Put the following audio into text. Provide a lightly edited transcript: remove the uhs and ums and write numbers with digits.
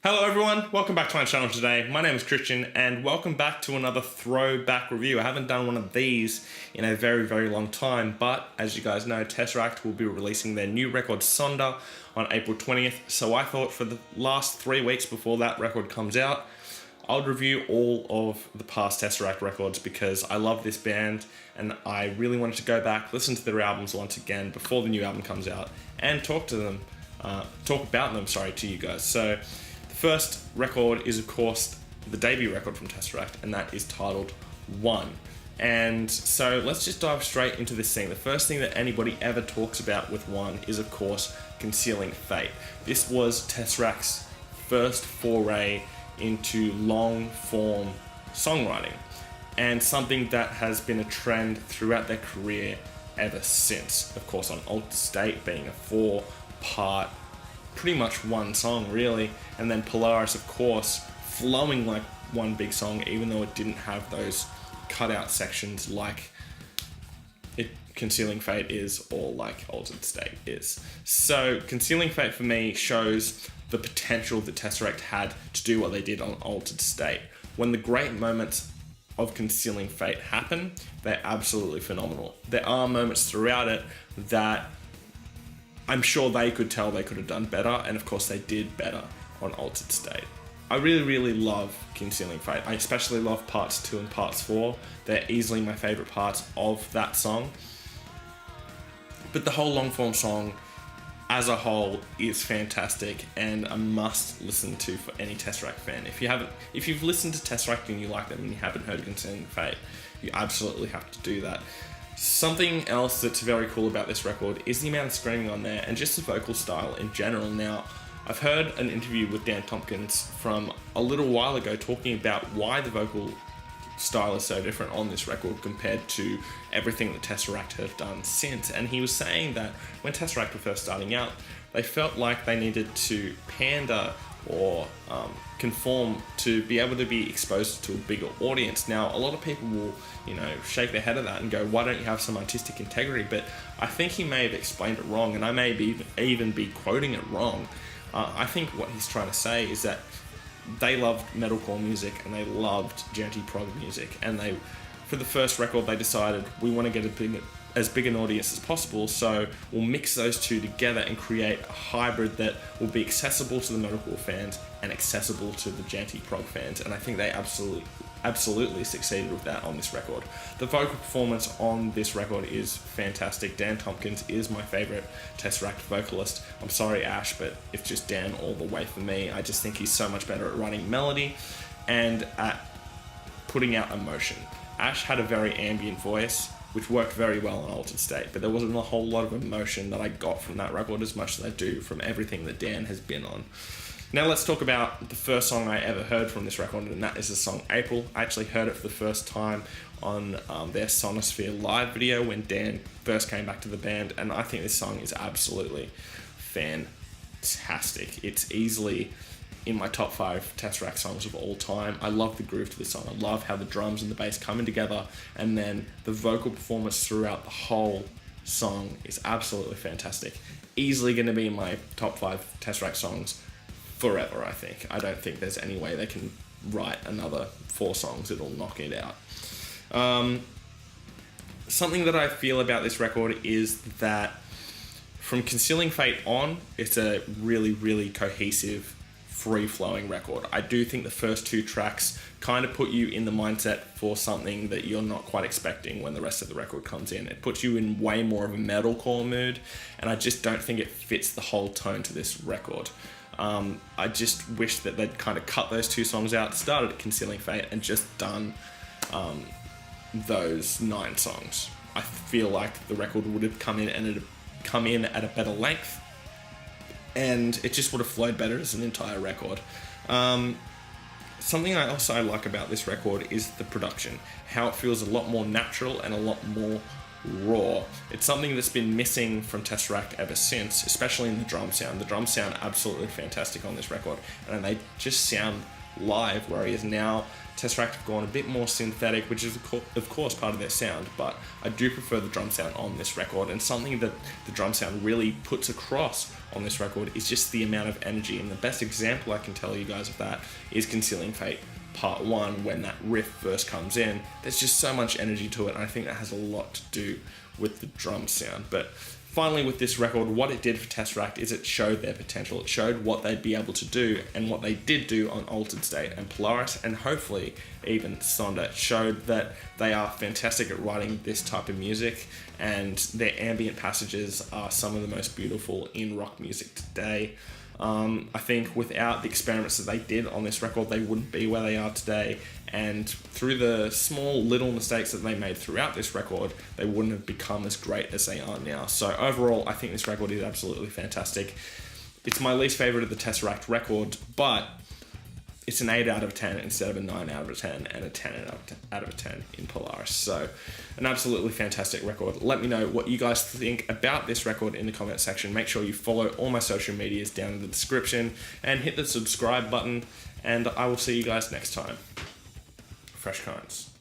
Hello everyone, welcome back to my channel today. My name is Christian and welcome back to another throwback review. I haven't done one of these in a very long time, but as you guys know, TesseracT will be releasing their new record Sonder on April 20th. So I thought for the last 3 weeks before that record comes out, I'll review all of the past TesseracT records because I love this band and I really wanted to go back, listen to their albums once again before the new album comes out and talk about them to you guys. So the first record is of course the debut record from TesseracT, and that is titled One. And so let's just dive straight into this thing. The first thing that anybody ever talks about with One is of course Concealing Fate. This was TesseracT's first foray into long form songwriting, and something that has been a trend throughout their career ever since. Of course, on Altered State being a 4-part, pretty much one song really, and then Polaris of course flowing like one big song, even though it didn't have those cutout sections like Concealing Fate is, or like Altered State is. So Concealing Fate for me shows the potential that TesseracT had to do what they did on Altered State. When the great moments of Concealing Fate happen, they're absolutely phenomenal. There are moments throughout it that I'm sure they could tell they could have done better, and of course they did better on Altered State. I really love Concealing Fate. I especially love parts 2 and parts 4. They're easily my favorite parts of that song. But the whole long form song as a whole is fantastic and a must listen to for any TesseracT fan. If you've listened to TesseracT and you like them and you haven't heard Concealing Fate, you absolutely have to do that. Something else that's very cool about this record is the amount of screaming on there and just the vocal style in general. Now, I've heard an interview with Dan Tompkins from a little while ago talking about why the vocal style is so different on this record compared to everything that TesseracT have done since. And he was saying that when TesseracT were first starting out, they felt like they needed to pander or conform to be able to be exposed to a bigger audience. Now, a lot of people will, shake their head at that and go, why don't you have some artistic integrity? But I think he may have explained it wrong, and I may even be quoting it wrong. I think what he's trying to say is that they loved metalcore music and they loved janty prog music, and for the first record they decided we want to get as big an audience as possible, so we'll mix those two together and create a hybrid that will be accessible to the metalcore fans and accessible to the janty prog fans, and I think they absolutely succeeded with that on this record. The vocal performance on this record is fantastic. Dan Tompkins is my favorite TesseracT vocalist. I'm sorry Ash, but it's just Dan all the way for me. I just think he's so much better at writing melody and at putting out emotion. Ash had a very ambient voice, which worked very well on Altered State, but there wasn't a whole lot of emotion that I got from that record as much as I do from everything that Dan has been on. Now let's talk about the first song I ever heard from this record, and that is the song April. I actually heard it for the first time on their Sonosphere live video when Dan first came back to the band, and I think this song is absolutely fantastic. It's easily in my top 5 TesseracT songs of all time. I love the groove to the song. I love how the drums and the bass come in together, and then the vocal performance throughout the whole song is absolutely fantastic. Easily going to be in my top 5 TesseracT songs forever, I think. I don't think there's any way they can write another 4 songs that'll knock it out. Something that I feel about this record is that from Concealing Fate on, it's a really cohesive, free-flowing record. I do think the first 2 tracks kind of put you in the mindset for something that you're not quite expecting when the rest of the record comes in. It puts you in way more of a metalcore mood, and I just don't think it fits the whole tone to this record. I just wish that they'd kind of cut those 2 songs out, started at Concealing Fate, and just done those 9 songs. I feel like the record would have come in at a better length, and it just would have flowed better as an entire record. Something I also like about this record is the production, how it feels a lot more natural and a lot more raw. It's something that's been missing from TesseracT ever since, especially in the drum sound. The drum sound absolutely fantastic on this record, and they just sound live, where he is now. TesseracT have gone a bit more synthetic, which is of course part of their sound, but I do prefer the drum sound on this record, and something that the drum sound really puts across on this record is just the amount of energy, and the best example I can tell you guys of that is Concealing Fate Part 1, when that riff first comes in. There's just so much energy to it, and I think that has a lot to do with the drum sound. But finally, with this record, what it did for TesseracT is it showed their potential. It showed what they'd be able to do, and what they did do on Altered State, and Polaris, and hopefully even Sonder. It showed that they are fantastic at writing this type of music, and their ambient passages are some of the most beautiful in rock music today. I think without the experiments that they did on this record, they wouldn't be where they are today, and through the small little mistakes that they made throughout this record, they wouldn't have become as great as they are now. So overall, I think this record is absolutely fantastic. It's my least favorite of the TesseracT record, but it's an 8 out of 10 instead of a 9 out of 10 and a 10 out of 10 in Polaris. So an absolutely fantastic record. Let me know what you guys think about this record in the comment section. Make sure you follow all my social medias down in the description and hit the subscribe button, and I will see you guys next time. Fresh Kinds.